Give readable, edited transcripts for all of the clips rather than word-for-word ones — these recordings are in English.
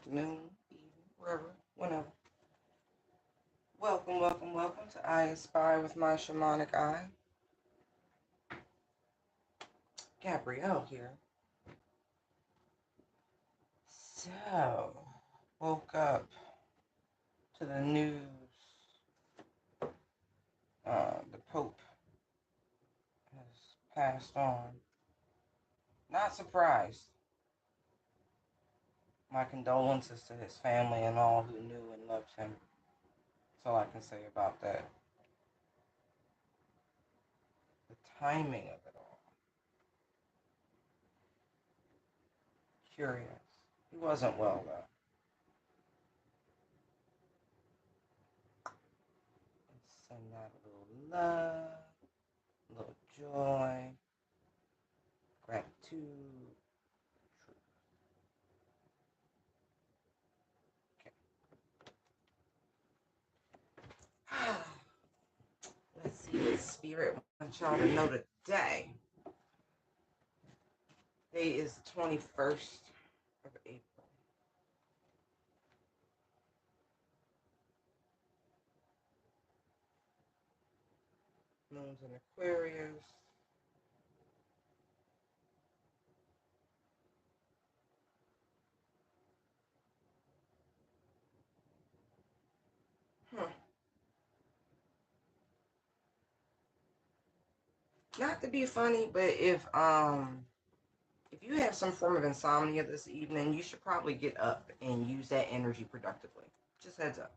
afternoon, evening, wherever, whenever. Welcome to I Spy with my shamanic eye. Gabrielle here. So, woke up to the news. The Pope has passed on. Not surprised. My condolences to his family and all who knew and loved him. That's all I can say about that. The timing of it all. Curious. He wasn't well though. Let's send out a little love, a little joy, gratitude, truth. Okay. Let's see what spirit wants y'all to know today. Today is the 21st of April. Moon's in Aquarius. Huh. Not to be funny, but if you have some form of insomnia this evening, you should probably get up and use that energy productively. Just heads up.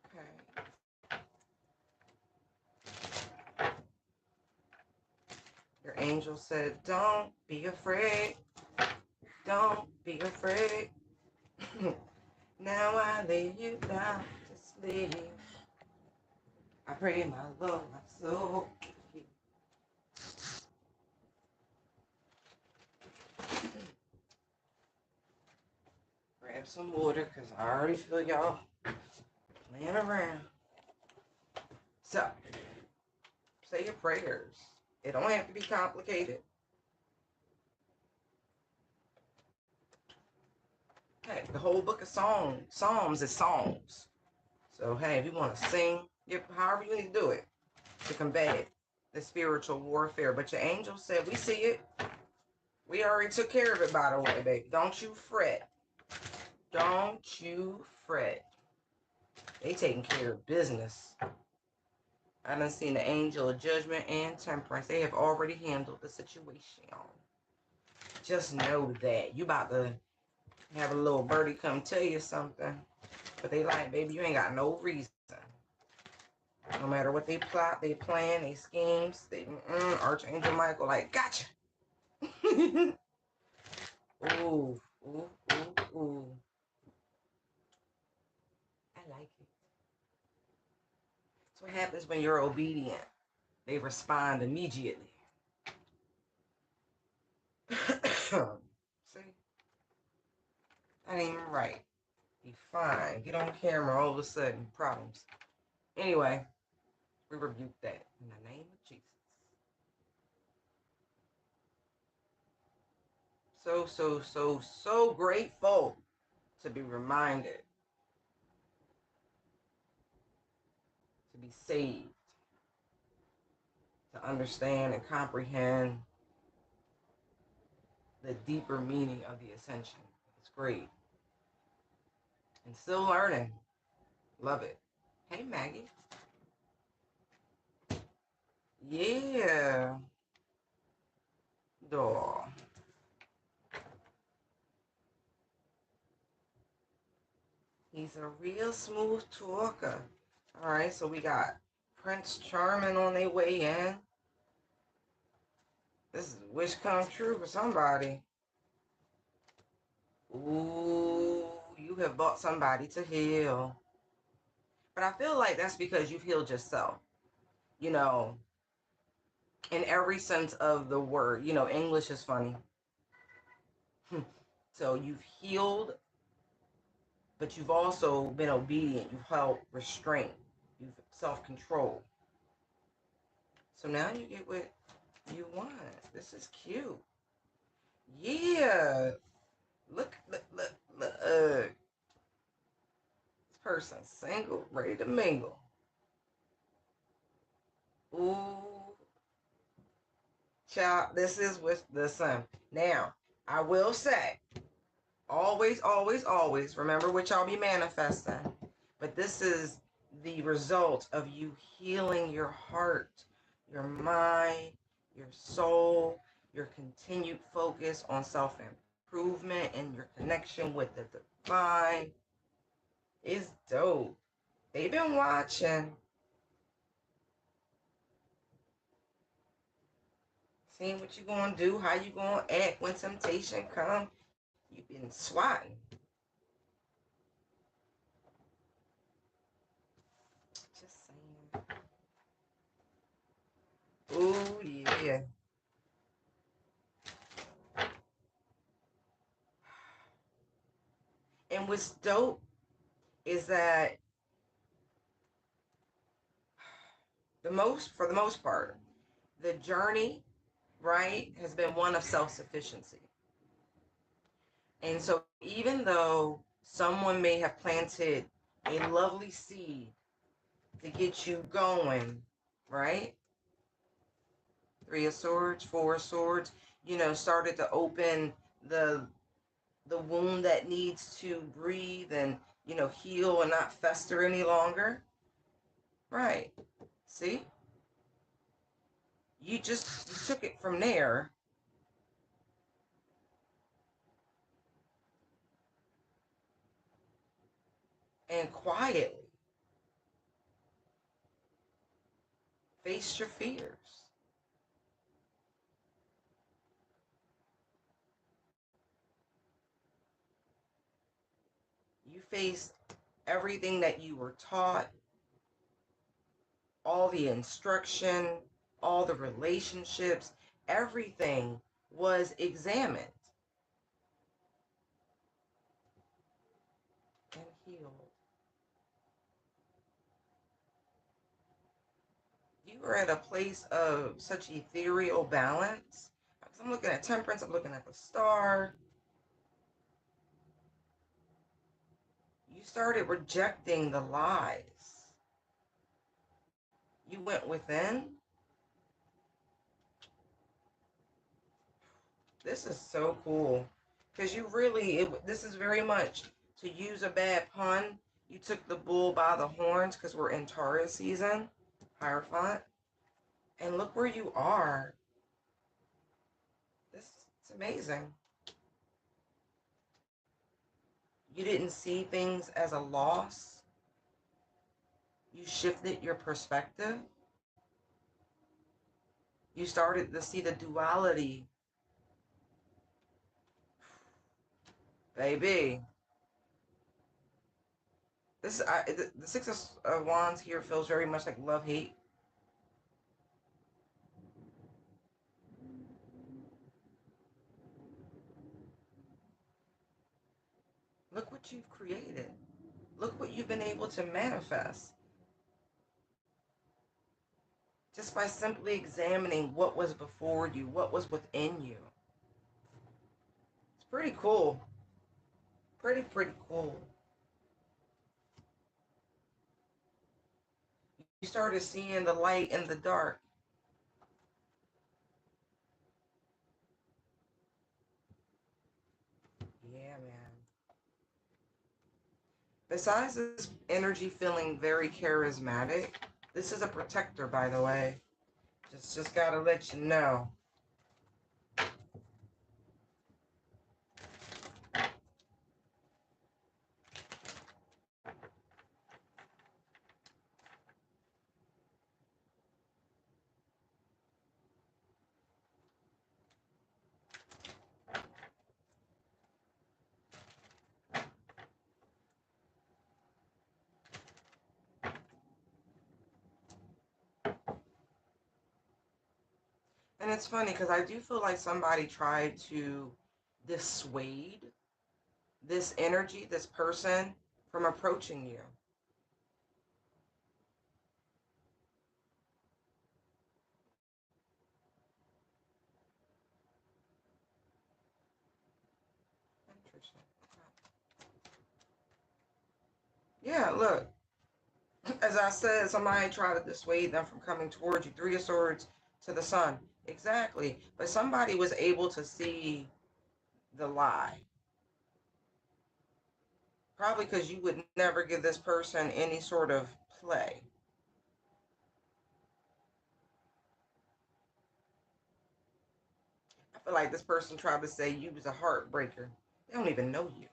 Okay. Your angel said, don't be afraid. Don't be afraid. Now I lay you down to sleep. I pray my Lord, my soul. Grab some water, because I already feel y'all playing around. So, say your prayers. It don't have to be complicated. Hey, the whole book of Psalms is songs. So, hey, if you want to sing, however you need to do it to combat the spiritual warfare. But your angel said, we see it. We already took care of it, by the way, baby. Don't you fret. Don't you fret. They taking care of business. I done seen the angel of judgment and temperance. They have already handled the situation. Just know that. You about to have a little birdie come tell you something. But they like, baby, you ain't got no reason. No matter what they plot, they plan, they schemes, Archangel Michael, like, gotcha. Ooh, ooh, ooh, ooh. I like it. That's what happens when you're obedient. They respond immediately. See? That ain't even right. Be fine. Get on camera all of a sudden. Problems. Anyway, we rebuke that in the name of Jesus. So grateful to be reminded, to be saved, to understand and comprehend the deeper meaning of the ascension. It's great. And still learning. Love it. Hey, Maggie. Yeah. Doll. He's a real smooth talker. All right, so we got Prince Charming on their way in. This is a wish come true for somebody. Ooh, you have brought somebody to heal. But I feel like that's because you've healed yourself. You know, in every sense of the word. You know, English is funny. So you've healed, but you've also been obedient. You've held restraint. You've self-control. So now you get what you want. This is cute. Yeah. Look. This person single, ready to mingle. Ooh. Child, this is with the sun. Now, I will say, always, always, always remember what y'all be manifesting. But this is the result of you healing your heart, your mind, your soul, your continued focus on self-improvement and your connection with the divine. Is dope. They've been watching, seeing what you gonna do, how you gonna act when temptation come. You've been swatting. Just saying. Oh yeah. And what's dope is that for the most part, the journey, right, has been one of self-sufficiency. And so even though someone may have planted a lovely seed to get you going, right? Three of Swords, Four of Swords, started to open the the wound that needs to breathe and, heal and not fester any longer. Right. See? You took it from there and quietly faced your fears. You faced everything that you were taught, all the instruction, all the relationships, everything was examined and healed. You were at a place of such ethereal balance. I'm looking at Temperance, I'm looking at the star. You started rejecting the lies. You went within. This is so cool. Because this is very much, to use a bad pun, you took the bull by the horns because we're in Taurus season, Hierophant. And look where you are. This is amazing. You didn't see things as a loss. You shifted your perspective. You started to see the duality. Baby. The Six of Wands here feels very much like love-hate. Look what you've created. Look what you've been able to manifest just by simply examining what was before you, what was within you. It's pretty cool. Pretty cool. You started seeing the light in the dark. Yeah, man. Besides this energy feeling very charismatic, this is a protector, by the way. Just gotta let you know. And it's funny because I do feel like somebody tried to dissuade this energy, this person, from approaching you. Interesting. Okay. Yeah, look. As I said, somebody tried to dissuade them from coming towards you. Three of Swords to the Sun. Exactly. But somebody was able to see the lie. Probably because you would never give this person any sort of play. I feel like this person tried to say you was a heartbreaker. They don't even know you.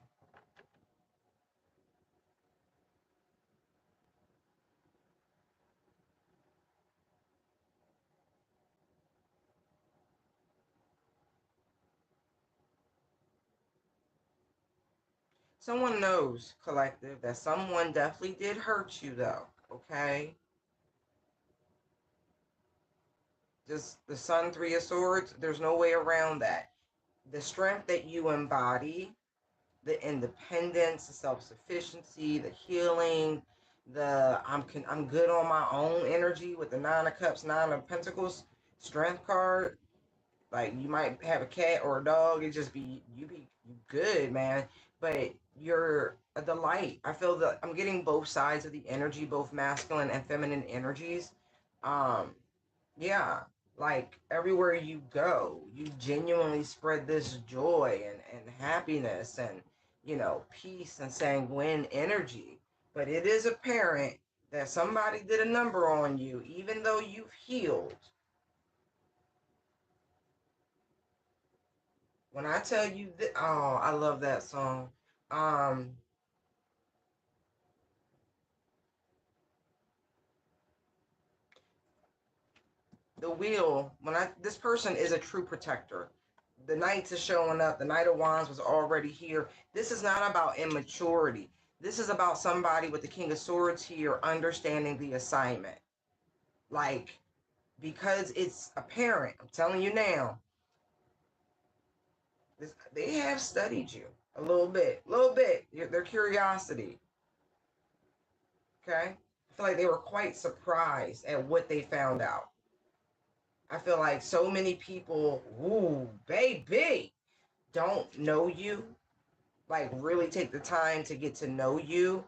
Someone knows, collective, that someone definitely did hurt you, though. Okay? Just the Sun, Three of Swords, there's no way around that. The strength that you embody, the independence, the self-sufficiency, the healing, the I'm good on my own energy with the Nine of Cups, Nine of Pentacles strength card. Like you might have a cat or a dog, it just be you good, man. But you're a delight. I feel that I'm getting both sides of the energy, both masculine and feminine energies. Um, yeah, like everywhere you go, you genuinely spread this joy and happiness and, peace and sanguine energy. But it is apparent that somebody did a number on you, even though you've healed. When I tell you that, oh, I love that song. Um, the wheel, this person is a true protector. The Knights is showing up. The Knight of Wands was already here. This is not about immaturity. This is about somebody with the King of Swords here understanding the assignment. Like, because it's apparent, I'm telling you now, they have studied you a little bit, their curiosity. Okay? I feel like they were quite surprised at what they found out. I feel like so many people, ooh, baby, don't know you, like really take the time to get to know you.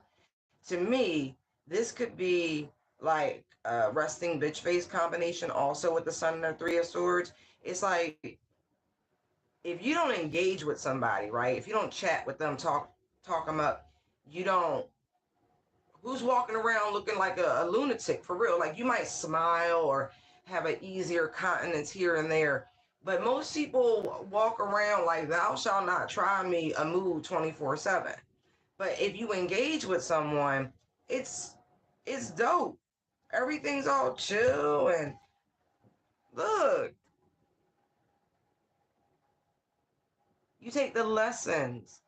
To me, this could be like a resting bitch face combination also with the Sun and the Three of Swords. It's like if you don't engage with somebody, right? If you don't chat with them, talk them up, you don't who's walking around looking like a lunatic for real. Like you might smile or have an easier countenance here and there, but most people walk around like thou shalt not try me a mood 24/7. But if you engage with someone, it's it's dope. Everything's all chill and look, you take the lessons.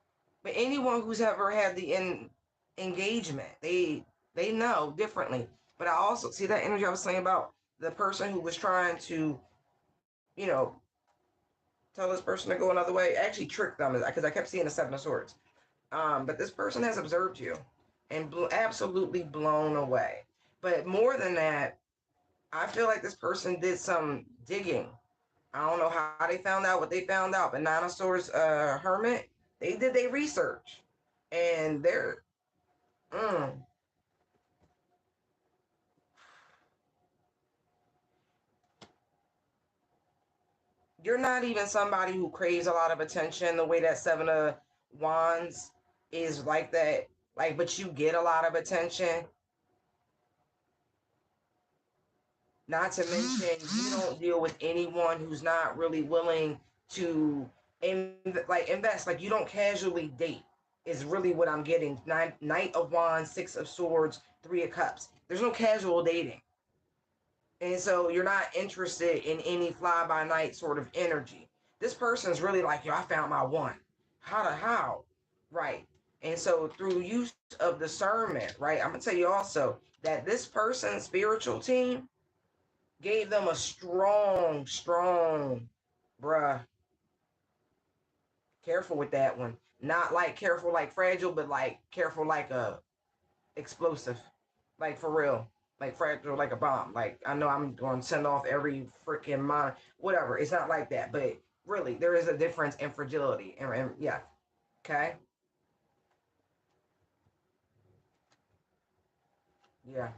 But anyone who's ever had the engagement, they know differently. But I also see that energy I was saying about the person who was trying to, you know, tell this person to go another way, actually tricked them because I kept seeing the Seven of Swords. But this person has observed you and absolutely blown away. But more than that, I feel like this person did some digging. I don't know how they found out what they found out, but Nine of Swords, Hermit, they did their research, and mm, you're not even somebody who craves a lot of attention the way that Seven of Wands is like that. Like, but you get a lot of attention. Not to mention, you don't deal with anyone who's not really willing to invest. Like you don't casually date. Is really what I'm getting. Knight of Wands, Six of Swords, Three of Cups. There's no casual dating, and so you're not interested in any fly by night sort of energy. This person's really like, yo, I found my one. How? Right. And so through use of discernment, right? I'm gonna tell you also that this person's spiritual team gave them a strong, bruh. Careful with that one. Not like careful like fragile, but like careful like a explosive. Like for real. Like fragile like a bomb. Like I know I'm going to send off every freaking mind. Whatever. It's not like that. But really, there is a difference in fragility. And yeah. Okay? Yeah.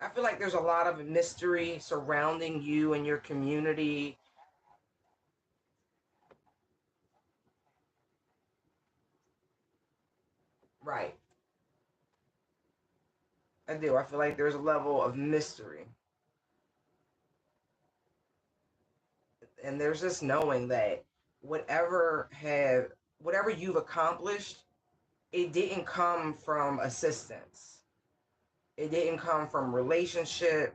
I feel like there's a lot of mystery surrounding you and your community. Right. I do. I feel like there's a level of mystery. And there's this knowing that whatever have whatever you've accomplished, it didn't come from assistance. It didn't come from relationship.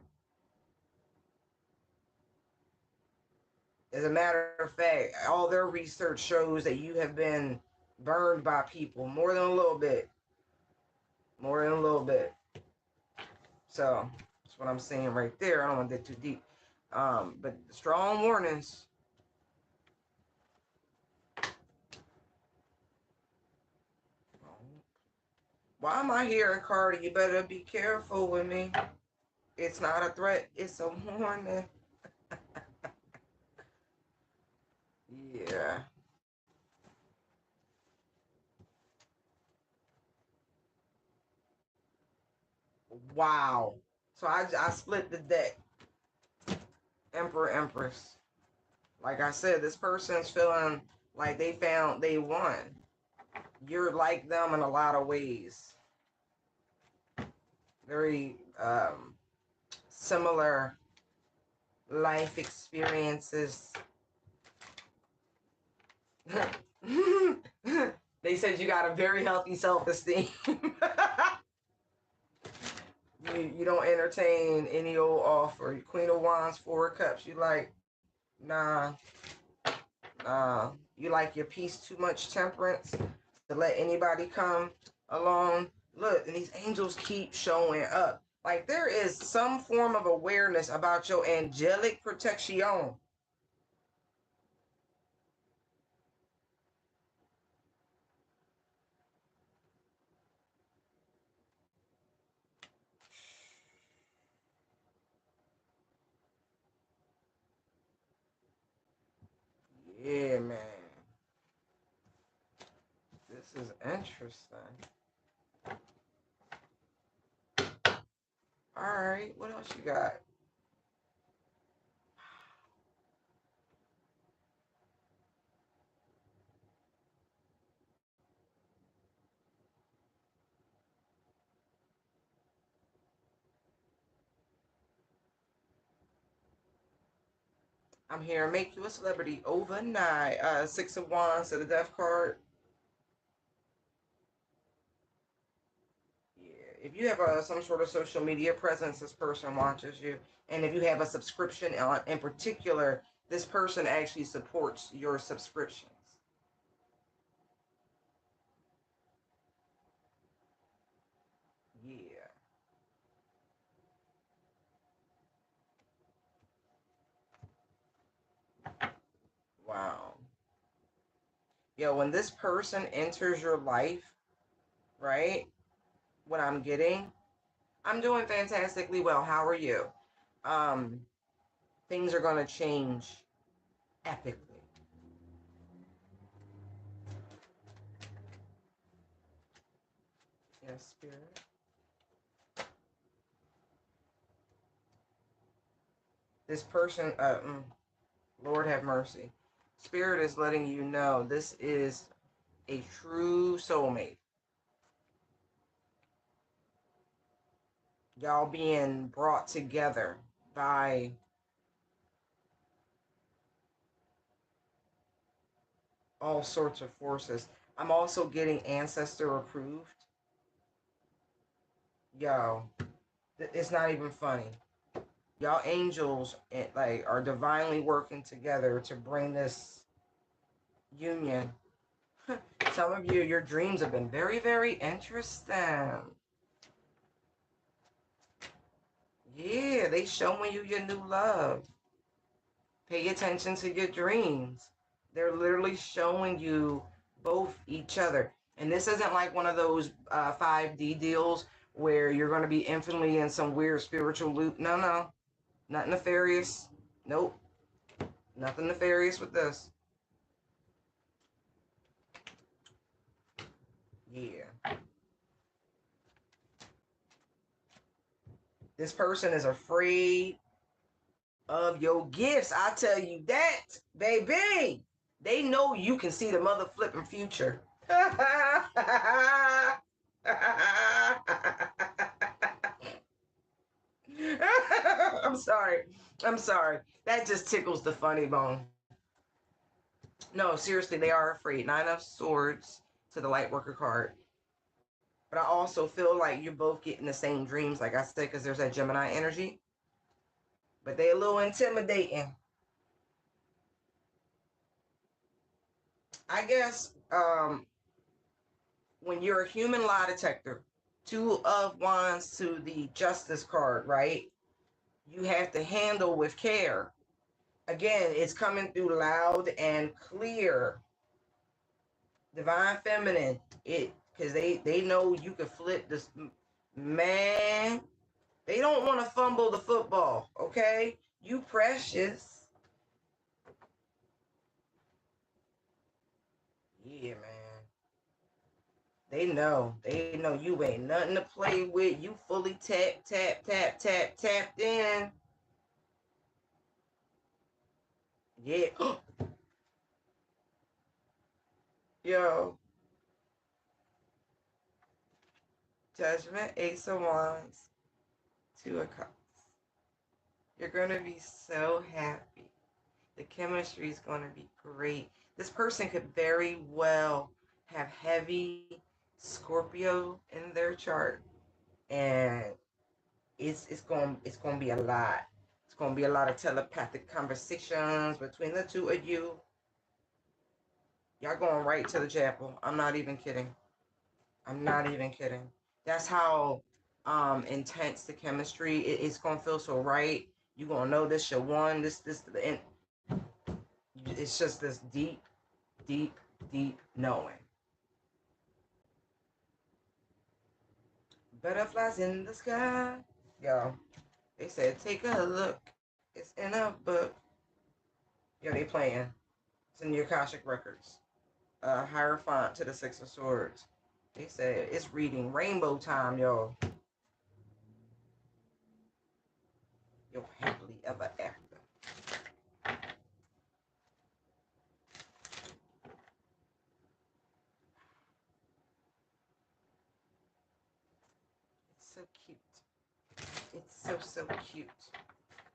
As a matter of fact, all their research shows that you have been burned by people more than a little bit. More than a little bit. So that's what I'm saying right there. I don't want to get too deep. But strong warnings. Why am I hearing Cardi? You better be careful with me. It's not a threat, it's a warning. Yeah. Wow. So I split the deck. Emperor, Empress. Like I said, this person's feeling like they won. You're like them in a lot of ways. Very similar life experiences. They said you got a very healthy self-esteem. You don't entertain any old offer. Queen of Wands, Four of Cups. You like, nah, you like your peace, too much temperance to let anybody come along. Look, and these angels keep showing up. Like there is some form of awareness about your angelic protection. Yeah, man. This is interesting. All right, what else you got? I'm here. Make you a celebrity overnight. Six of Wands to the Death card. Yeah. If you have some sort of social media presence, this person watches you. And if you have a subscription in particular, this person actually supports your subscriptions. Yeah. Wow. Yo, when this person enters your life, right? What I'm getting, I'm doing fantastically well. How are you? Um, things are going to change epically. Yes, Spirit. This person, Lord have mercy. Spirit is letting you know this is a true soulmate. Y'all being brought together by all sorts of forces. I'm also getting ancestor approved. Yo, it's not even funny. Y'all angels like are divinely working together to bring this union. Some of you, your dreams have been very, very interesting. Yeah, they showing you your new love. Pay attention to your dreams. They're literally showing you both each other. And this isn't like one of those 5D deals where you're going to be infinitely in some weird spiritual loop. No, no. Nothing nefarious. Nope. Nothing nefarious with this. Yeah. This person is afraid of your gifts. I tell you that, baby. They know you can see the mother flipping future. I'm sorry. I'm sorry. That just tickles the funny bone. No, seriously, they are afraid. Nine of Swords to the Lightworker card. But I also feel like you're both getting the same dreams, like I said, because there's that Gemini energy. But they a little intimidating. I guess when you're a human lie detector, Two of Wands to the Justice card, right? You have to handle with care. Again, it's coming through loud and clear. Divine Feminine, it because they know you can flip this. Man, they don't want to fumble the football, okay? You precious. Yeah, man. They know you ain't nothing to play with. You fully tapped in. Yeah. Yo, Judgment, Ace of Wands, Two of Cups. You're going to be so happy. The chemistry is going to be great. This person could very well have heavy Scorpio in their chart, and it's going to be a lot. It's going to be a lot of telepathic conversations between the two of you. Y'all going right to the chapel. I'm not even kidding. I'm not even kidding. That's how intense the chemistry. It's gonna feel so right. You're gonna know this your one. And it's just this deep, deep, deep knowing. Butterflies in the sky. Yo, they said take a look. It's in a book. Yo, they playing. It's in the Akashic Records. Hierophant to the Six of Swords. They said it's reading rainbow time, yo. Yo, happily ever after. It's so cute. It's so cute.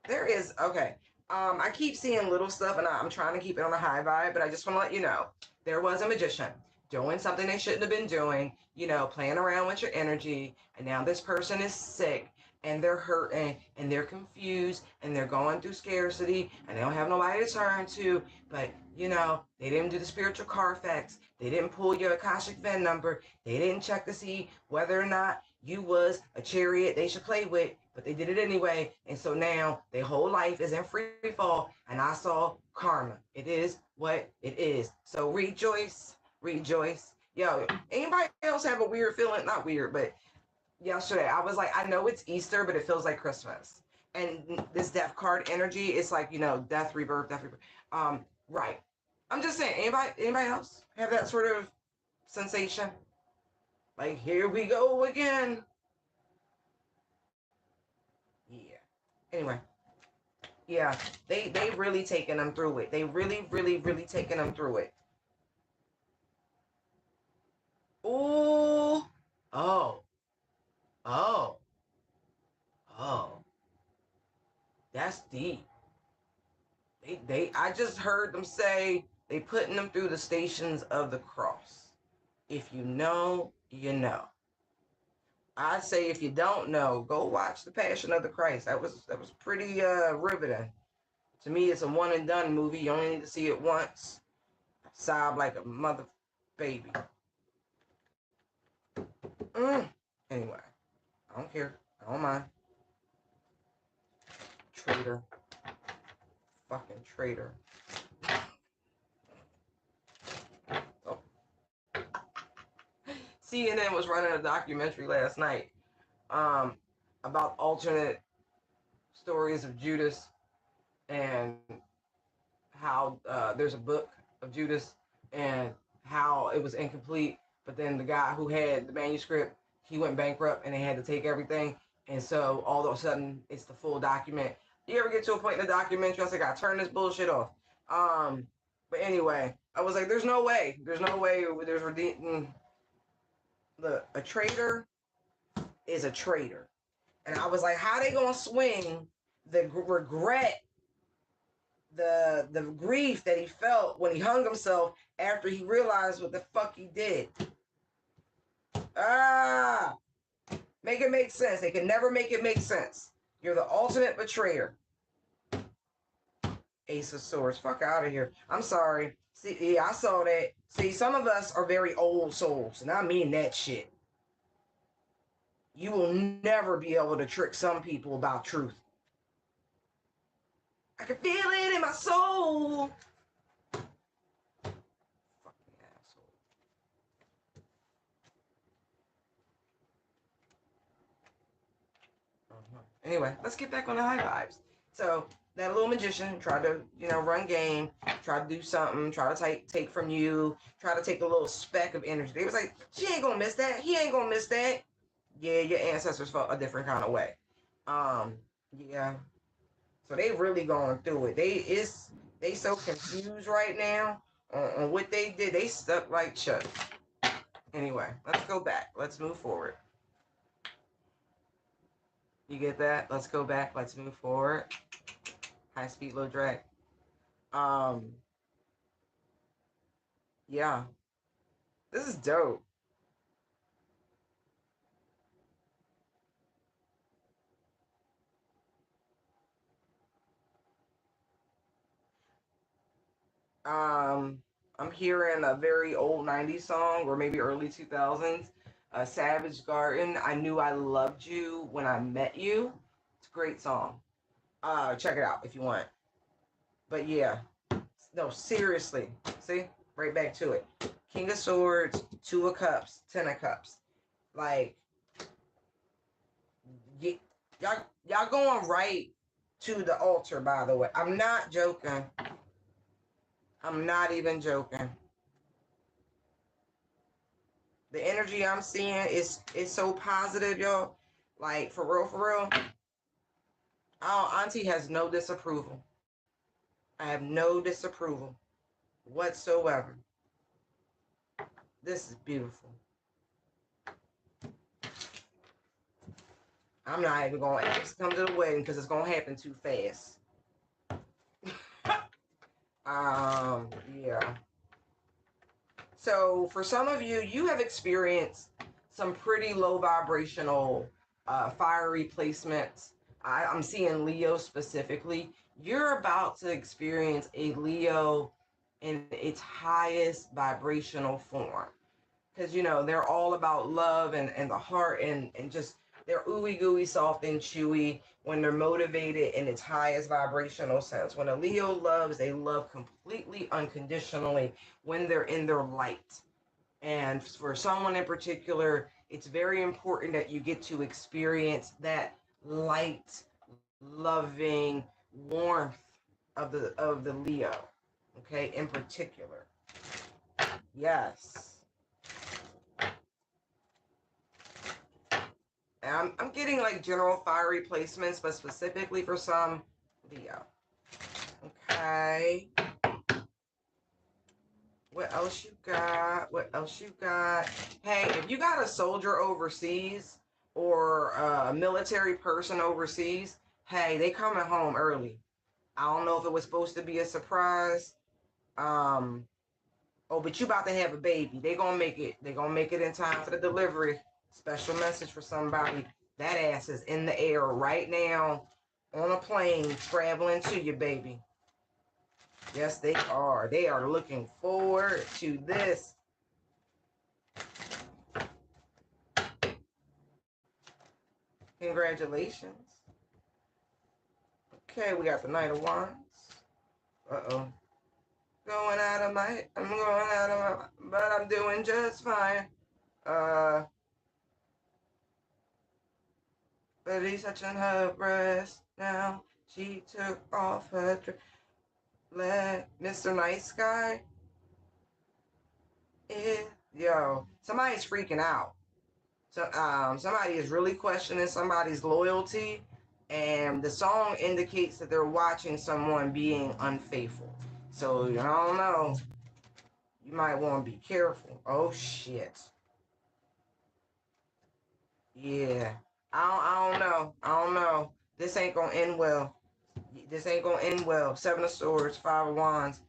There is okay. I keep seeing little stuff, and I'm trying to keep it on a high vibe, but I just want to let you know there was a magician doing something they shouldn't have been doing. Playing around with your energy, and now this person is sick, and they're hurting, and they're confused, and they're going through scarcity, and they don't have nobody to turn to. But they didn't do the spiritual Carfax. They didn't pull your Akashic VIN number. They didn't check to see whether or not you was a chariot they should play with, but they did it anyway. And so now their whole life is in free fall. And I saw karma. It is what it is. So rejoice, rejoice. Yo, anybody else have a weird feeling? Not weird, but yesterday I was like, I know it's Easter, but it feels like Christmas. And this death card energy, it's like, death, rebirth, death, rebirth. Right. I'm just saying, anybody else have that sort of sensation? Like, here we go again. Yeah. Anyway. Yeah. They really taking them through it. They really, really, really taking them through it. Ooh. Oh. Oh. Oh. That's deep. I just heard them say they putting them through the stations of the cross. If you know, you know. I say if you don't know, go watch The Passion of the Christ. That was pretty riveting. To me, it's a one and done movie. You only need to see it once. Sob like a mother baby. Anyway, I don't care. I don't mind. Traitor. Fucking traitor. Oh. CNN was running a documentary last night about alternate stories of Judas and how there's a book of Judas and how it was incomplete. But then the guy who had the manuscript, he went bankrupt and they had to take everything. And so all of a sudden, it's the full document. You ever get to a point in the documentary, I was like, I turn this bullshit off. Um, but anyway, I was like, there's no way. There's no way there's redeeming. Look, a traitor is a traitor. And I was like, how they gonna swing the regret, the grief that he felt when he hung himself after he realized what the fuck he did? Ah, make it make sense. They can never make it make sense. You're the ultimate betrayer. Ace of Swords. Fuck out of here. I'm sorry. See, yeah, I saw that. See, some of us are very old souls, and I mean that shit. You will never be able to trick some people about truth. I can feel it in my soul. Fucking asshole. Anyway, let's get back on the high vibes. So that little magician tried to, run game, try to do something, try to take from you, try to take a little speck of energy. They was like, she ain't gonna miss that. He ain't gonna miss that. Yeah, your ancestors felt a different kind of way. Yeah. So they really going through it. They so confused right now on what they did. They stuck like Chuck. Anyway, let's go back. Let's move forward. You get that? Let's go back. Let's move forward. High speed, low drag. Yeah. This is dope. Um, I'm hearing a very old 90s song or maybe early 2000s. Savage Garden. I knew I loved you when I met you. It's a great song. Check it out if you want. But yeah, no, seriously. See, right back to it. King of Swords, Two of Cups, Ten of Cups. Like, y'all going right to the altar. By the way, I'm not joking. I'm not even joking. The energy I'm seeing is so positive, y'all. Like, for real, for real. Auntie has no disapproval. I have no disapproval whatsoever. This is beautiful. I'm not even going to ask to come to the wedding because it's going to happen too fast. Yeah. So for some of you, you have experienced some pretty low vibrational fiery placements. I'm seeing Leo specifically. You're about to experience a Leo in its highest vibrational form. Because, they're all about love and the heart and just they're ooey gooey, soft and chewy when they're motivated in its highest vibrational sense. When a Leo loves, they love completely unconditionally when they're in their light. And for someone in particular, it's very important that you get to experience that light, loving warmth of the Leo. Okay, in particular. Yes. And I'm getting like general fiery placements, but specifically for some Leo. Okay. What else you got? What else you got? Hey, if you got a soldier overseas or a military person overseas, hey, they coming home early. I don't know if it was supposed to be a surprise. Oh, but you about to have a baby. They gonna make it. They gonna make it in time for the delivery. Special message for somebody. That ass is in the air right now on a plane traveling to you, baby. Yes, they are. They are looking forward to this. Congratulations. Okay, we got the Knight of Wands. Uh-oh. I'm going out of my, but I'm doing just fine. Uh, but he's touching her breast now. She took off her dress. Let Mr. Nice Guy. Yo, somebody's freaking out. So somebody is really questioning somebody's loyalty, and the song indicates that they're watching someone being unfaithful. So I don't know. You might want to be careful. Oh shit. Yeah. I don't know. I don't know. This ain't gonna end well. This ain't gonna end well. Seven of Swords, Five of Wands,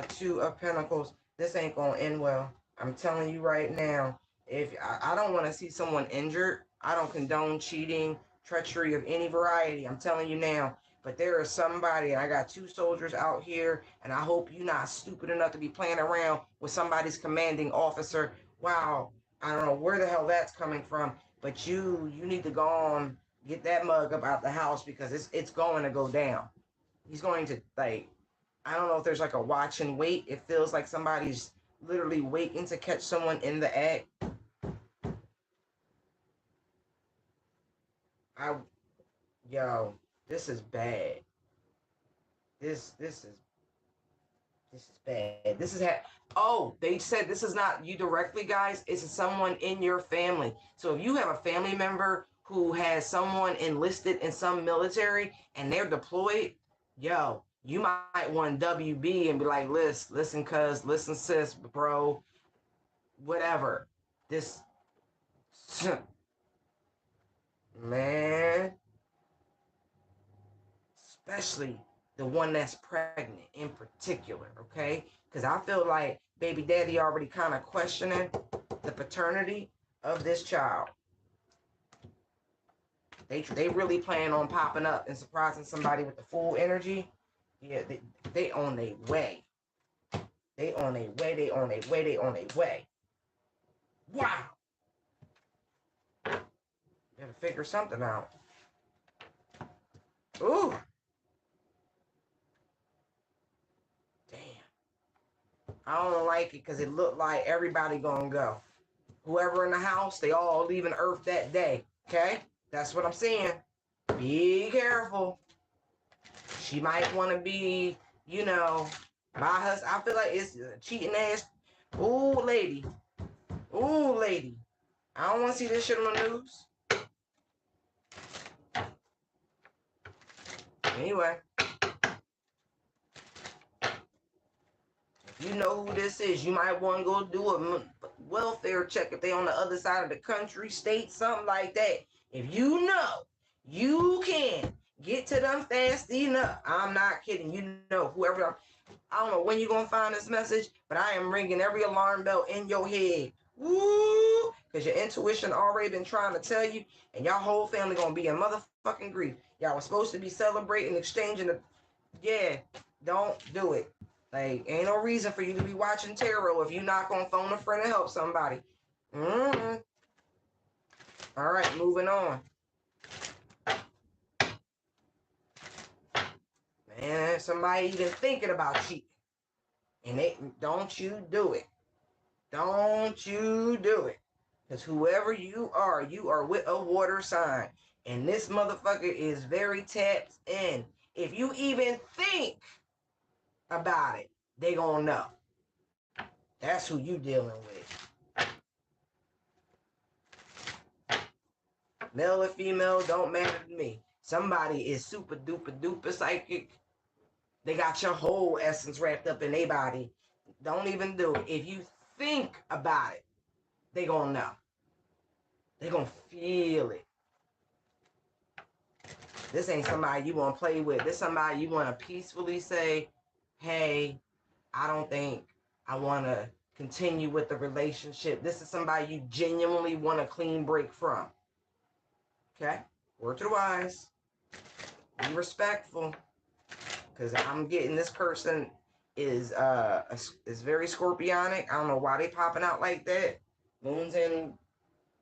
Two of Pentacles. This ain't gonna end well. I'm telling you right now. If I don't want to see someone injured, I don't condone cheating, treachery of any variety. I'm telling you now. But there is somebody, and I got two soldiers out here, and I hope you're not stupid enough to be playing around with somebody's commanding officer. Wow, I don't know where the hell that's coming from, but you need to go on, get that mug up out the house because it's going to go down. He's going to, like, I don't know if there's like a watch and wait. It feels like somebody's literally waiting to catch someone in the act. I Yo, this is bad. This is bad. Oh, they said this is not you directly, guys. It's someone in your family. So if you have a family member who has someone enlisted in some military and they're deployed, yo, you might want WB and be like, listen, cuz, listen, sis, bro, whatever. This, man, especially the one that's pregnant in particular, okay? Because I feel like baby daddy already kind of questioning the paternity of this child. They really plan on popping up and surprising somebody with the full energy. Yeah, they on their way. They on their way. They on their way. They on their way. Wow. Gotta figure something out. Ooh. Damn. I don't like it because it looked like everybody gonna go. Whoever in the house, they all leaving Earth that day. Okay? That's what I'm saying. Be careful. She might want to be, by her. I feel like it's cheating ass. Ooh, lady. Ooh, lady. I don't want to see this shit on the news. Anyway. If you know who this is, you might want to go do a welfare check if they on the other side of the country, state, something like that. If you know, you can get to them fast enough. I'm not kidding. You know, whoever, I don't know when you're going to find this message, but I am ringing every alarm bell in your head. Woo! Because your intuition already been trying to tell you, and y'all whole family going to be in motherfucking grief. Y'all was supposed to be celebrating, exchanging the, yeah, don't do it. Like, ain't no reason for you to be watching tarot if you're not going to phone a friend and help somebody. Mm-hmm. All right, moving on. Man, somebody even thinking about cheating. And don't you do it. Don't you do it. Because whoever you are with a water sign. And this motherfucker is very tapped in. If you even think about it, they gonna know. That's who you dealing with. Male or female, don't matter to me. Somebody is super duper duper psychic. They got your whole essence wrapped up in their body. Don't even do it. If you think about it, they gonna know. They gonna feel it. This ain't somebody you want to play with. This somebody you want to peacefully say, hey, I don't think I want to continue with the relationship. This is somebody you genuinely want a clean break from. Okay? Word to the wise. Be respectful. Because I'm getting this person is very scorpionic. I don't know why they popping out like that. Moon's in.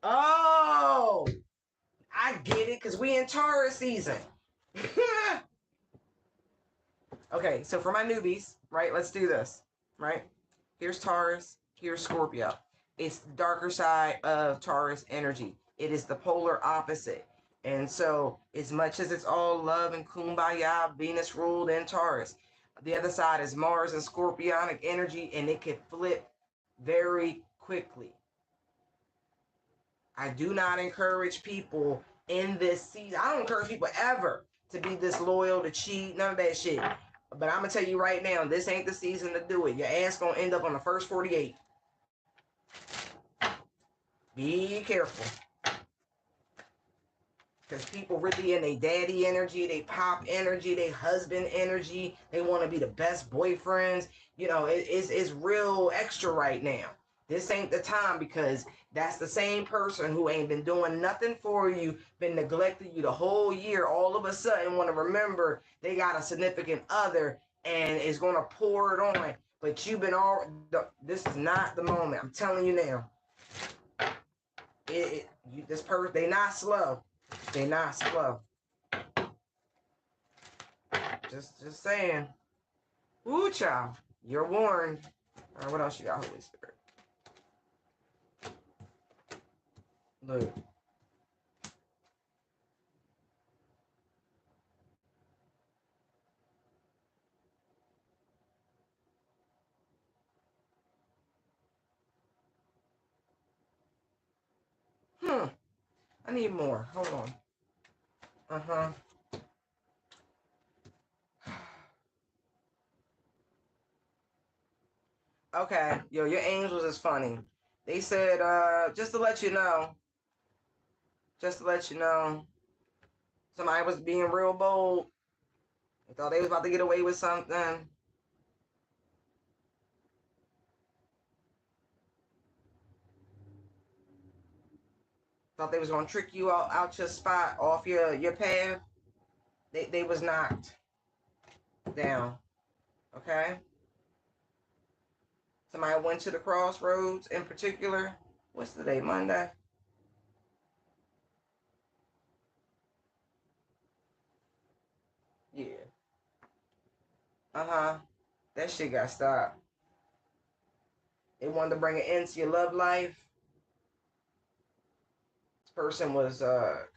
Oh! I get it, because we in Taurus season. Okay, so for my newbies, right, let's do this, right? Here's Taurus, here's Scorpio. It's the darker side of Taurus energy. It is the polar opposite. And so, as much as it's all love and kumbaya, Venus ruled in Taurus, the other side is Mars and Scorpionic energy, and it can flip very quickly. I do not encourage people in this season. I don't encourage people ever to be disloyal, to cheat, none of that shit. But I'm gonna tell you right now, this ain't the season to do it. Your ass gonna end up on the first 48. Be careful. Because people really in their daddy energy, they pop energy, they husband energy. They want to be the best boyfriends. You know, it's real extra right now. This ain't the time, because that's the same person who ain't been doing nothing for you, been neglecting you the whole year. All of a sudden want to remember they got a significant other and is going to pour it on. But you've been all, this is not the moment. I'm telling you now. This person, they not slow. They not slow. Just saying. Ooh, child. You're warned. All right, what else you got, Holy Spirit? Look. I need more. Hold on. Uh-huh. Okay. Yo, your angels is funny. They said, just to let you know, somebody was being real bold. They thought they was about to get away with something. Thought they was gonna trick you out your spot, off your path. They was knocked down. Okay? Somebody went to the crossroads in particular. What's the day? Monday? Yeah. Uh-huh. That shit got stopped. They wanted to bring an end to your love life. This person was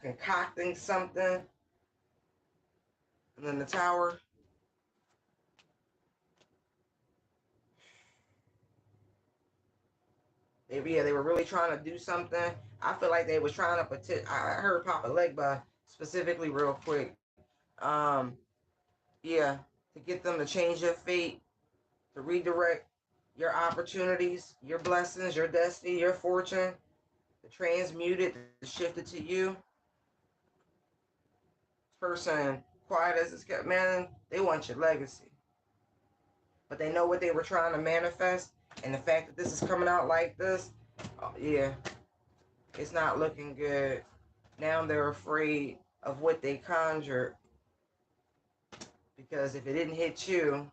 concocting something. And then the tower. They were really trying to do something. I feel like they was trying to I heard Papa Legba specifically real quick. Um, yeah, to get them to change your fate, to redirect your opportunities, your blessings, your destiny, your fortune, to transmute it, to shift it to you. This person, quiet as it's kept, man, they want your legacy. But they know what they were trying to manifest, and the fact that this is coming out like this, yeah, it's not looking good. Now they're afraid of what they conjured, because if it didn't hit you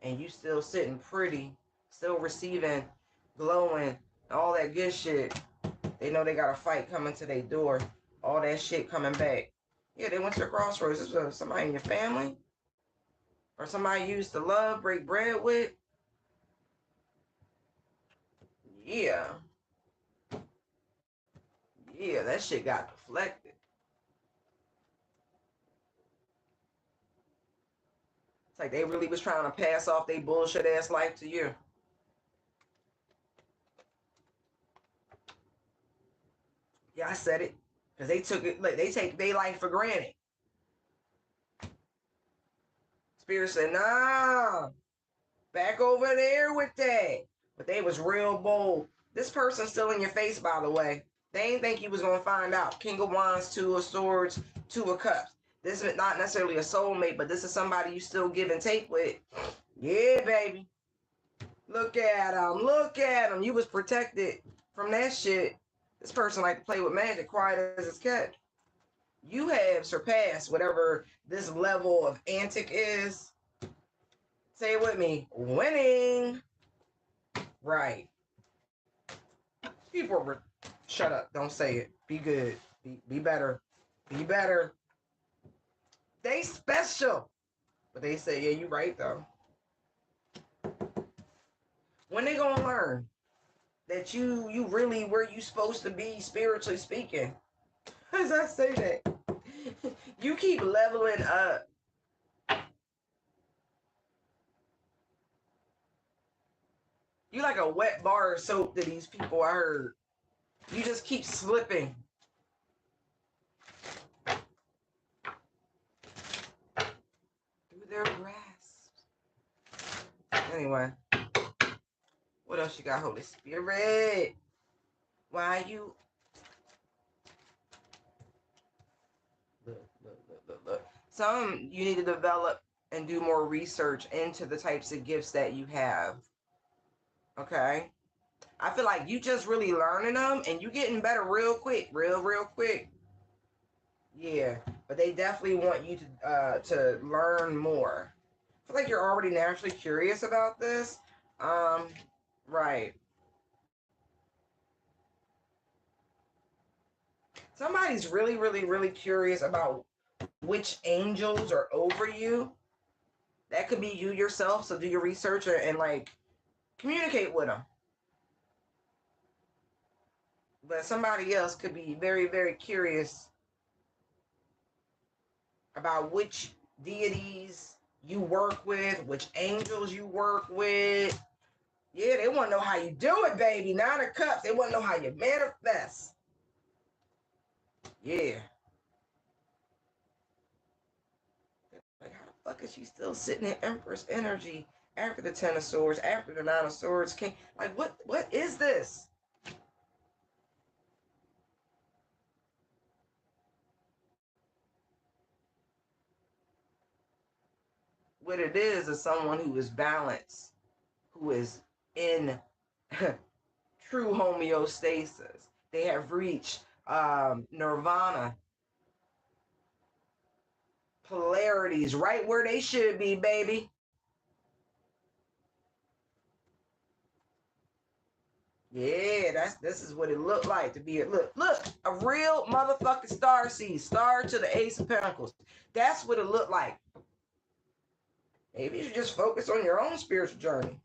and you still sitting pretty, still receiving, glowing, all that good shit, they know they got a fight coming to their door. All that shit coming back. Yeah, they went to the crossroads. This was somebody in your family, or somebody you used to love, break bread with. Yeah. Yeah, that shit got deflected. It's like they really was trying to pass off their bullshit ass life to you. Yeah, I said it. Because they took it, like, they take their life for granted. Spirit said, nah, back over there with that. But they was real bold. This person's still in your face, by the way. They ain't think you was going to find out. King of Wands, Two of Swords, Two of Cups. This is not necessarily a soulmate, but this is somebody you still give and take with. Yeah, baby. Look at him. Look at him. You was protected from that shit. This person like to play with magic, quiet as it's kept. You have surpassed whatever this level of antic is. Say it with me. Winning. Right. People were, shut up. Don't say it. Be good. Be better. Be better. They special. But they say, yeah, you right though. When they gonna learn that you really where you supposed to be spiritually speaking? As I say that, You keep leveling up. You like a wet bar of soap to these people, I heard. You just keep slipping. Through their grasp. Anyway. What else you got, Holy Spirit? Why you... Look. Some you need to develop and do more research into the types of gifts that you have. Okay? I feel like you just really learning them and you getting better real quick. Real quick. Yeah. But they definitely want you to learn more. I feel like you're already naturally curious about this. Right. Somebody's really curious about which angels are over you. That could be you yourself. So do your research and like communicate with them. But somebody else could be very curious about which deities you work with, which angels you work with. Yeah, they want to know how you do it, baby. 9 of Cups. They want to know how you manifest. Yeah. Like, how the fuck is she still sitting in Empress energy after the 10 of Swords, after the 9 of Swords came? Like, what is this? What it is someone who is balanced, who is in true homeostasis. They have reached nirvana, polarities, right where they should be, baby. Yeah, this is what it looked like to be a look a real motherfucking star seed, star to the Ace of Pentacles. That's what it looked like. Maybe you should just focus on your own spiritual journey.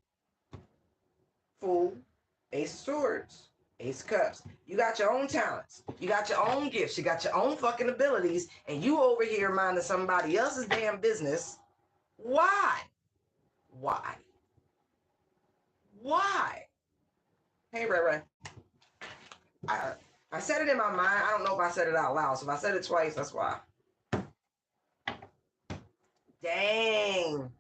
Fool, Ace of Swords, Ace of Cups. You got your own talents. You got your own gifts. You got your own fucking abilities. And you over here minding somebody else's damn business. Why? Why? Why? Hey, Ray Ray. I said it in my mind. I don't know if I said it out loud. So if I said it twice, that's why. Dang.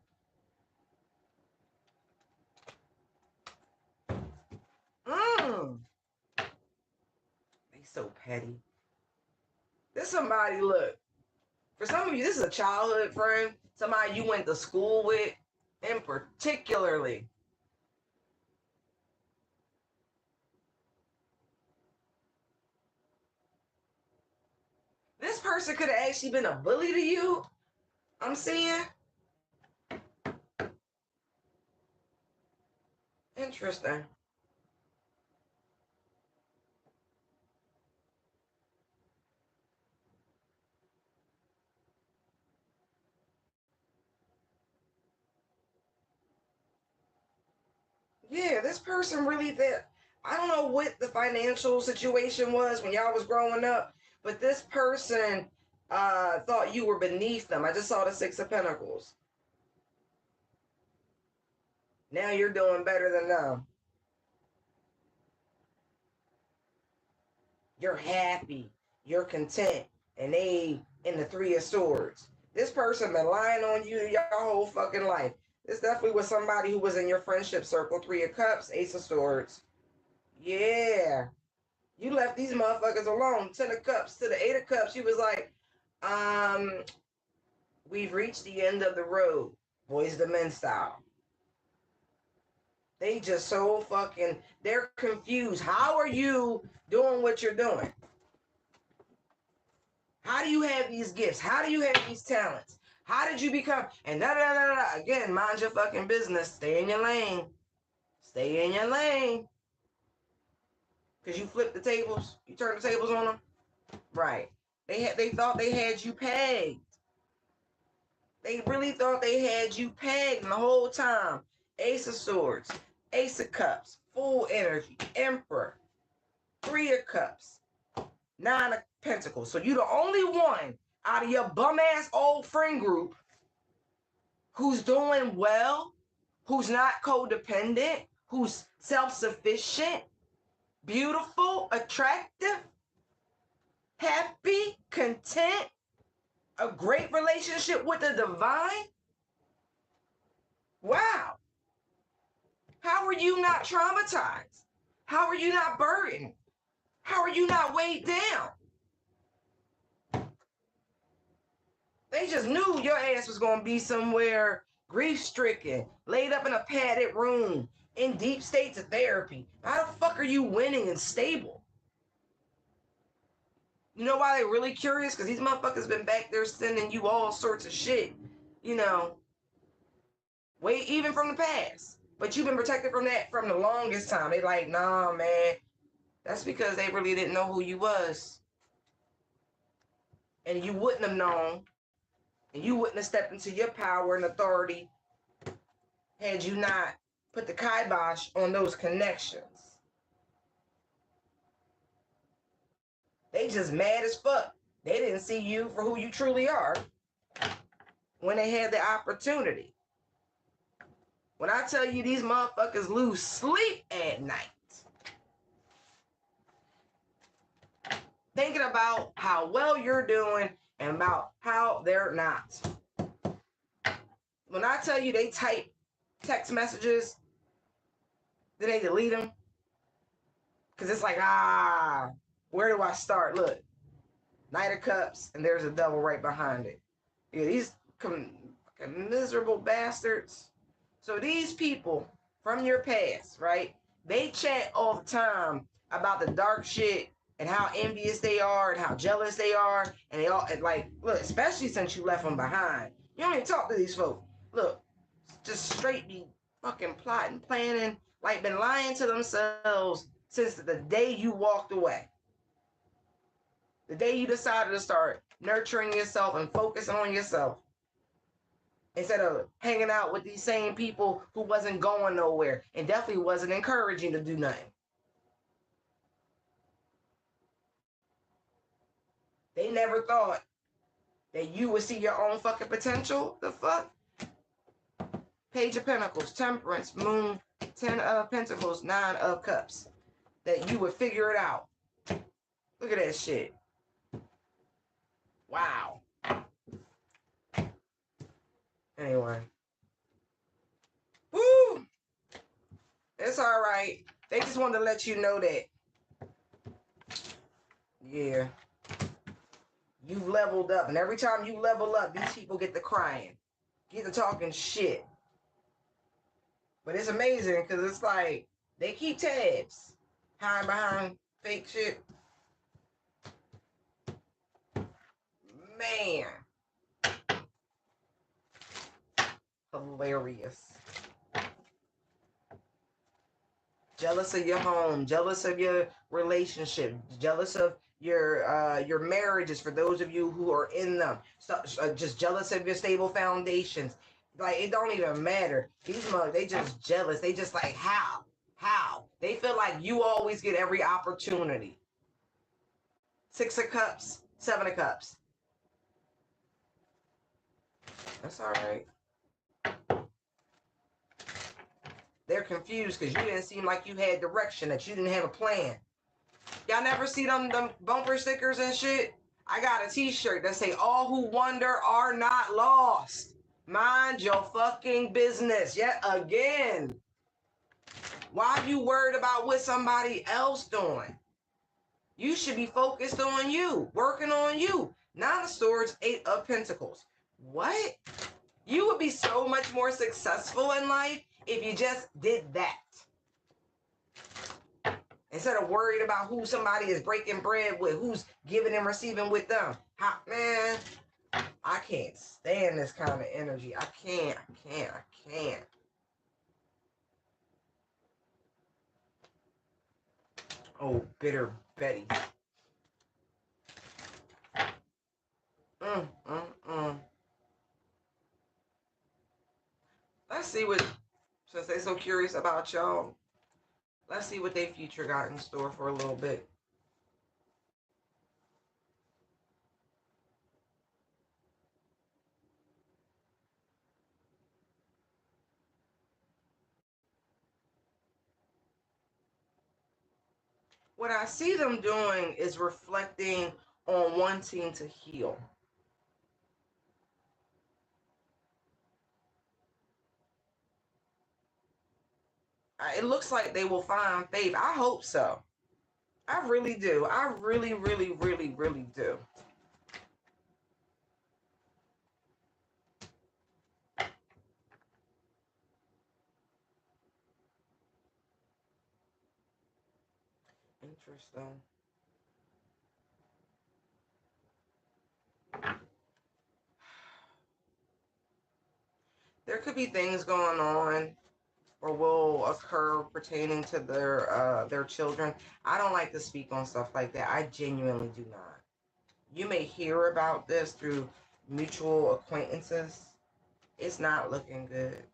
They so petty. This somebody, look. For some of you, this is a childhood friend. Somebody you went to school with, and particularly. This person could have actually been a bully to you. I'm seeing. Interesting. Yeah, this person really did. I don't know what the financial situation was when y'all was growing up, but this person thought you were beneath them. I just saw the 6 of Pentacles. Now you're doing better than them. You're happy. You're content. And they in the 3 of Swords. This person been lying on you your whole fucking life. This definitely was somebody who was in your friendship circle. 3 of Cups, Ace of Swords. Yeah. You left these motherfuckers alone. 10 of Cups to the 8 of Cups. You was like, we've reached the end of the road. Boys the Men style. They just so fucking, they're confused. How are you doing what you're doing? How do you have these gifts? How do you have these talents? How did you become? And Again, mind your fucking business. Stay in your lane. Stay in your lane. Because you flipped the tables. You turned the tables on them. Right. They thought they had you pegged. They really thought they had you pegged the whole time. Ace of Swords, Ace of Cups, Full Energy, Emperor, 3 of Cups, 9 of Pentacles. So you're the only one out of your bum-ass old friend group who's doing well, who's not codependent, who's self-sufficient, beautiful, attractive, happy, content, a great relationship with the divine. Wow. How are you not traumatized? How are you not burdened? How are you not weighed down? They just knew your ass was going to be somewhere grief-stricken, laid up in a padded room, in deep states of therapy. How the fuck are you winning and stable? You know why they're really curious? Because these motherfuckers been back there sending you all sorts of shit, you know, way even from the past. But you've been protected from that from the longest time. They like, nah, man. That's because they really didn't know who you was. And you wouldn't have known. And you wouldn't have stepped into your power and authority had you not put the kibosh on those connections. They just mad as fuck. They didn't see you for who you truly are when they had the opportunity. When I tell you these motherfuckers lose sleep at night, thinking about how well you're doing and about how they're not. When I tell you they type text messages, then they delete them. Because it's like, where do I start? Look, Knight of Cups, and there's a devil right behind it. Yeah, these miserable bastards. So these people from your past, right? They chat all the time about the dark shit and how envious they are and how jealous they are. And they all, like, look, especially since you left them behind. You don't even talk to these folks. Look, just straight be fucking plotting, planning, like been lying to themselves since the day you walked away. The day you decided to start nurturing yourself and focusing on yourself. Instead of hanging out with these same people who wasn't going nowhere and definitely wasn't encouraging to do nothing. They never thought that you would see your own fucking potential. The fuck? Page of Pentacles, Temperance, Moon, 10 of Pentacles, 9 of Cups. That you would figure it out. Look at that shit. Wow. Anyway. Woo! It's all right. They just wanted to let you know that, yeah, you've leveled up. And every time you level up, these people get to crying, get to talking shit. But it's amazing because it's like they keep tabs, hiding behind fake shit. Man. Hilarious. Jealous of your home, jealous of your relationship, jealous of your marriages for those of you who are in them. So, just jealous of your stable foundations. Like, it don't even matter. These mugs, they just jealous. They just like, how? They feel like you always get every opportunity. 6 of Cups, 7 of Cups. That's all right. They're confused because you didn't seem like you had direction, that you didn't have a plan. Y'all never see them bumper stickers and shit? I got a t-shirt that say, all who wander are not lost. Mind your fucking business. Yet again. Why are you worried about what somebody else doing? You should be focused on you, working on you. 9 of Swords, 8 of Pentacles. What? You would be so much more successful in life if you just did that. Instead of worried about who somebody is breaking bread with, who's giving and receiving with them. Man, I can't stand this kind of energy. I can't. Oh, bitter Betty. Let's see what, since they're so curious about y'all, let's see what their future got in store for a little bit. What I see them doing is reflecting on wanting to heal. It looks like they will find favor. I hope so. I really do. I really, really, really, really do. Interesting. There could be things going on or will occur pertaining to their children. I don't like to speak on stuff like that. I genuinely do not. You may hear about this through mutual acquaintances. It's not looking good.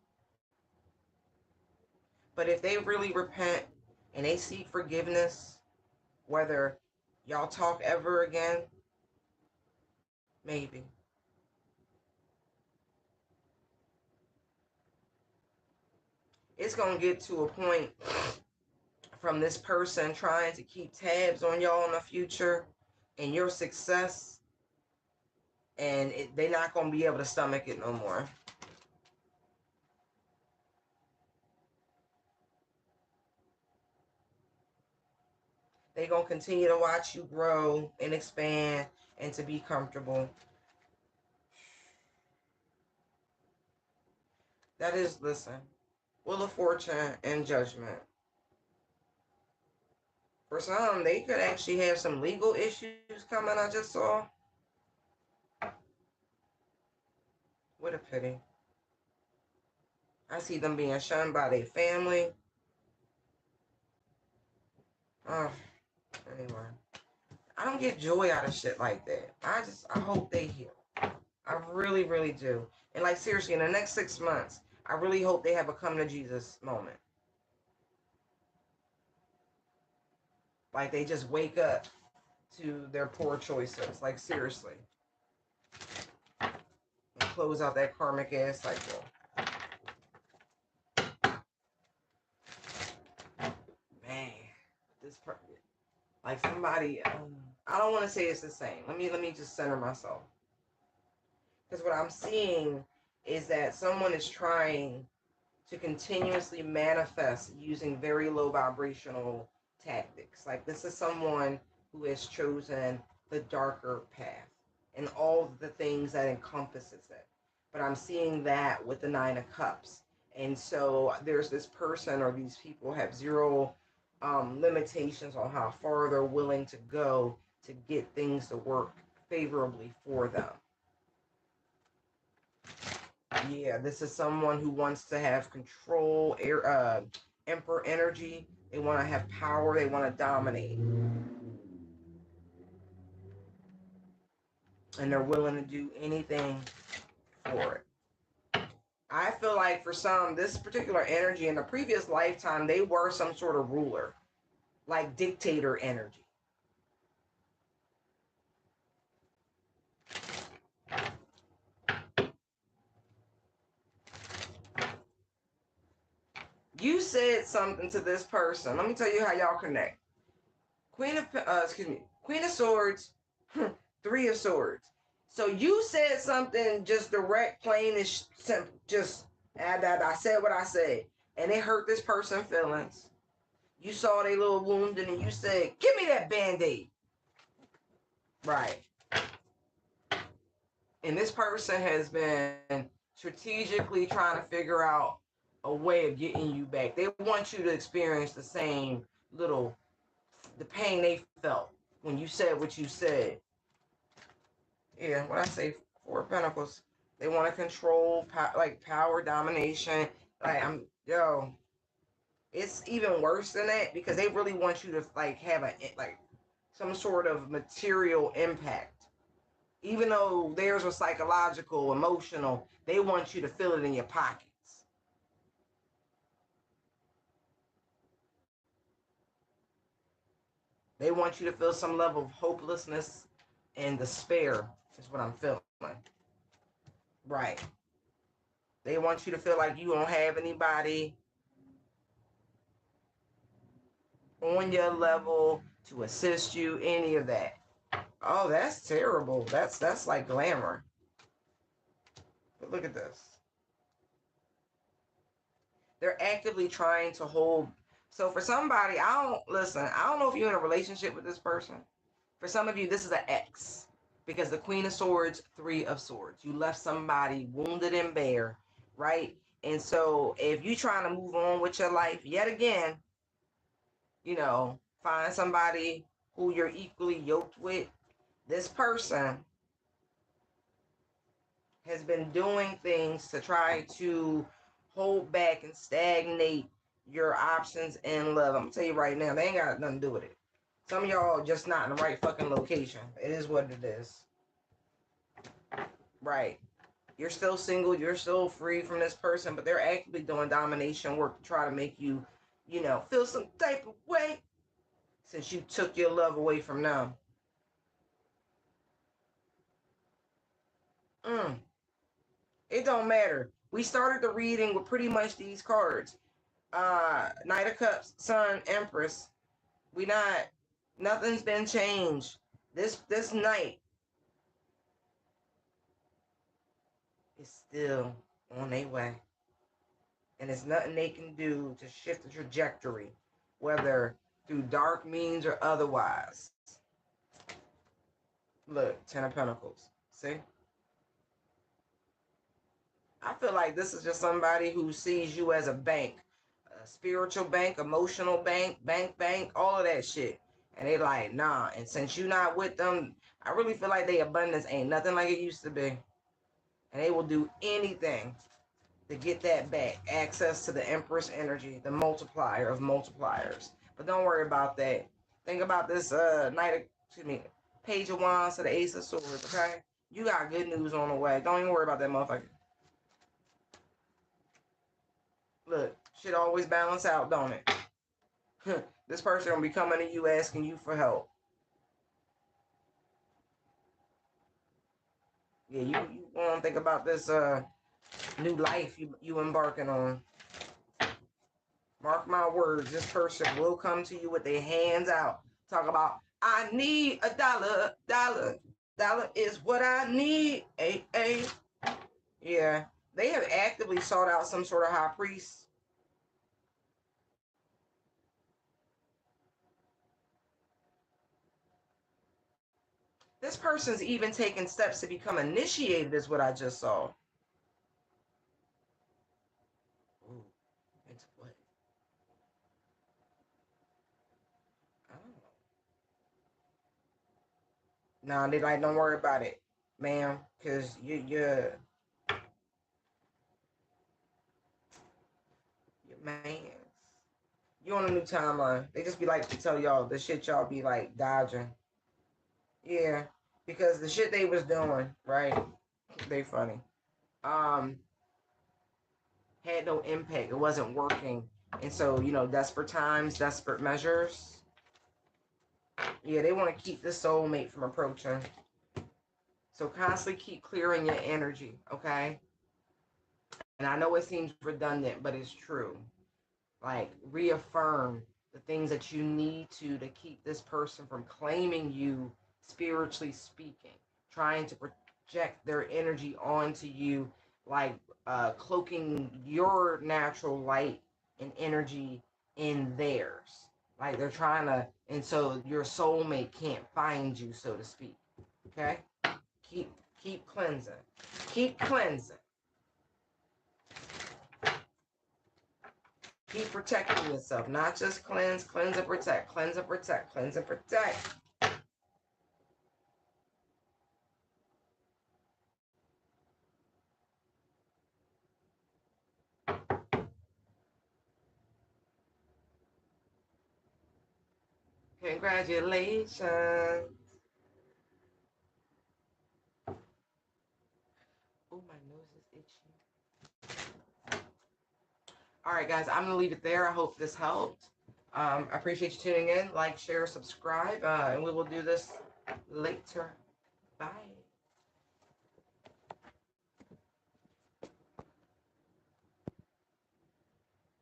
But if they really repent and they seek forgiveness, whether y'all talk ever again, maybe. It's going to get to a point from this person trying to keep tabs on y'all in the future and your success, and they're not going to be able to stomach it no more. They're going to continue to watch you grow and expand and to be comfortable. That is, listen, Wheel of Fortune and Judgment. For some, they could actually have some legal issues coming, I just saw. What a pity. I see them being shunned by their family. Oh, anyway. I don't get joy out of shit like that. I hope they heal. I really, really do. And like, seriously, in the next 6 months, I really hope they have a come to Jesus moment. Like, they just wake up to their poor choices. Like, seriously. And close out that karmic ass cycle. Man, this part, like somebody, I don't want to say it's the same. Let me just center myself. Because what I'm seeing is that someone is trying to continuously manifest using very low vibrational tactics. Like, this is someone who has chosen the darker path and all the things that encompasses it. But I'm seeing that with the Nine of Cups. And so there's this person, or these people have zero limitations on how far they're willing to go to get things to work favorably for them. Yeah, this is someone who wants to have control, emperor energy. They want to have power. They want to dominate. And they're willing to do anything for it. I feel like for some, this particular energy in the previous lifetime, they were some sort of ruler, like dictator energy. You said something to this person. Let me tell you how y'all connect. Queen of Swords, Three of Swords. So you said something just direct, plain and simple. Just, I said what I said. And it hurt this person's feelings. You saw their little wound and you said, give me that Band-Aid. Right. And this person has been strategically trying to figure out a way of getting you back. They want you to experience the same the pain they felt when you said what you said. Yeah, when I say Four of Pentacles, they want to control, power, domination. It's even worse than that because they really want you to have some sort of material impact. Even though theirs was psychological, emotional, they want you to feel it in your pockets. They want you to feel some level of hopelessness and despair, is what I'm feeling. Right. They want you to feel like you don't have anybody on your level. to assist you, any of that. Oh, that's terrible. That's like glamour. But look at this. They're actively trying to hold. So for somebody, I don't know if you're in a relationship with this person. For some of you, this is an ex. Because the Queen of Swords, Three of Swords. You left somebody wounded and bare, right? And so if you're trying to move on with your life, yet again, find somebody who you're equally yoked with. This person has been doing things to try to hold back and stagnate your options in love. I'm gonna tell you right now, they ain't got nothing to do with it. Some of y'all just not in the right fucking location. It is what it is. Right. You're still single, you're still free from this person, but they're actively doing domination work to try to make you, feel some type of way since you took your love away from them. It don't matter. We started the reading with pretty much these cards. Knight of Cups, Sun, Empress. Nothing's been changed. This knight is still on their way. And there's nothing they can do to shift the trajectory, whether through dark means or otherwise. Look, Ten of Pentacles. See? I feel like this is just somebody who sees you as a bank. A spiritual bank, emotional bank, bank, all of that shit. And they like, nah. And since you're not with them, I really feel like their abundance ain't nothing like it used to be. And they will do anything to get that back. Access to the Empress energy, the multiplier of multipliers. But don't worry about that. Think about this Page of Wands to the Ace of Swords, okay? You got good news on the way. Don't even worry about that motherfucker. Look, shit always balance out, don't it? This person gonna be coming to you asking you for help. Yeah, you want to think about this new life you embarking on. Mark my words, this person will come to you with their hands out. Talk about, I need a dollar. Dollar is what I need. Ay. Yeah, they have actively sought out some sort of high priest. This person's even taking steps to become initiated, is what I just saw. Ooh, into what? I don't know. Nah, they like, don't worry about it, ma'am, because you're man. You on a new timeline. They just be like to tell y'all the shit y'all be like dodging. Yeah, because the shit they was doing, right? They funny. Had no impact. It wasn't working. And so, desperate times, desperate measures. Yeah, they want to keep the soulmate from approaching. So constantly keep clearing your energy, okay? And I know it seems redundant, but it's true. Like, reaffirm the things that you need to keep this person from claiming you, spiritually speaking, trying to project their energy onto you, like cloaking your natural light and energy in theirs. Like they're trying to, and so your soulmate can't find you, so to speak. Okay? Keep cleansing. Keep cleansing. Keep protecting yourself. Not just cleanse and protect. Cleanse and protect. Cleanse and protect. Congratulations. Oh, my nose is itchy. All right, guys, I'm going to leave it there. I hope this helped. I appreciate you tuning in. Like, share, subscribe, and we will do this later. Bye.